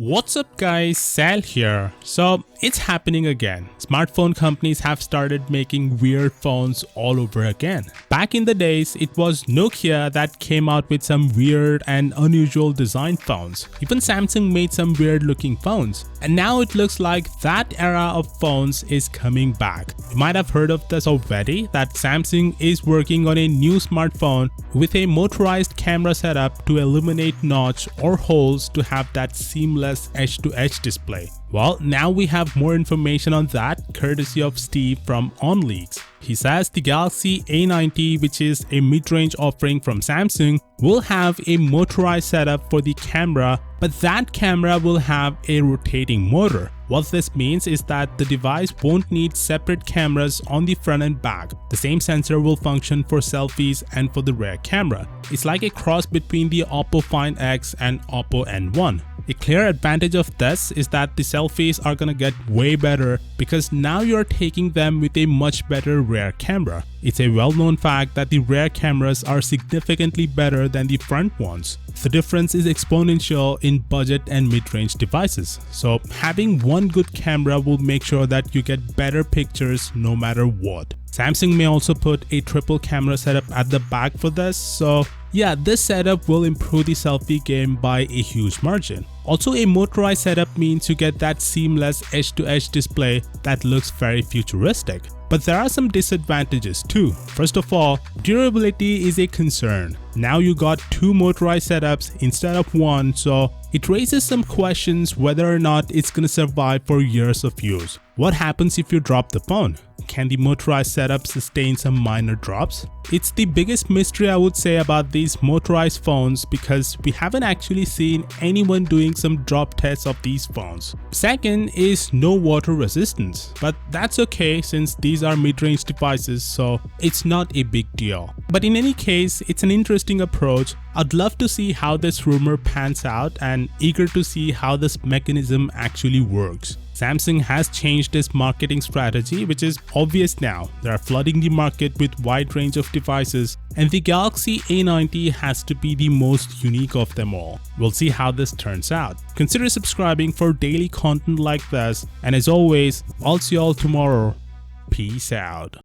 What's up guys, Sal here. So it's happening again. Smartphone companies have started making weird phones all over again. Back in the days, it was Nokia that came out with some weird and unusual design phones. Even Samsung made some weird looking phones. And now it looks like that era of phones is coming back. You might have heard of this already, that Samsung is working on a new smartphone with a motorized camera setup to eliminate notch or holes to have that seamless edge-to-edge display. Well, now we have more information on that courtesy of Steve from OnLeaks. He says the Galaxy A90, which is a mid-range offering from Samsung, will have a motorized setup for the camera, but that camera will have a rotating motor. What this means is that the device won't need separate cameras on the front and back. The same sensor will function for selfies and for the rear camera. It's like a cross between the Oppo Find X and Oppo N1. A clear advantage of this is that the selfies are gonna get way better because now you're taking them with a much better rear camera. It's a well-known fact that the rear cameras are significantly better than the front ones. The difference is exponential in budget and mid-range devices. So having one good camera will make sure that you get better pictures no matter what. Samsung may also put a triple camera setup at the back for this, so yeah, this setup will improve the selfie game by a huge margin. Also, a motorized setup means you get that seamless edge-to-edge display that looks very futuristic. But there are some disadvantages too. First of all, durability is a concern. Now you got two motorized setups instead of one, so it raises some questions whether or not it's gonna survive for years of use. What happens if you drop the phone? Can the motorized setup sustain some minor drops? It's the biggest mystery I would say about these motorized phones because we haven't actually seen anyone doing some drop tests of these phones. Second is no water resistance, but that's okay since these are mid-range devices, so it's not a big deal. But in any case, it's an interesting approach. I'd love to see how this rumor pans out and eager to see how this mechanism actually works. Samsung has changed its marketing strategy, which is obvious now. They are flooding the market with wide range of devices, and the Galaxy A90 has to be the most unique of them all. We'll see how this turns out. Consider subscribing for daily content like this, and as always, I'll see you all tomorrow. Peace out.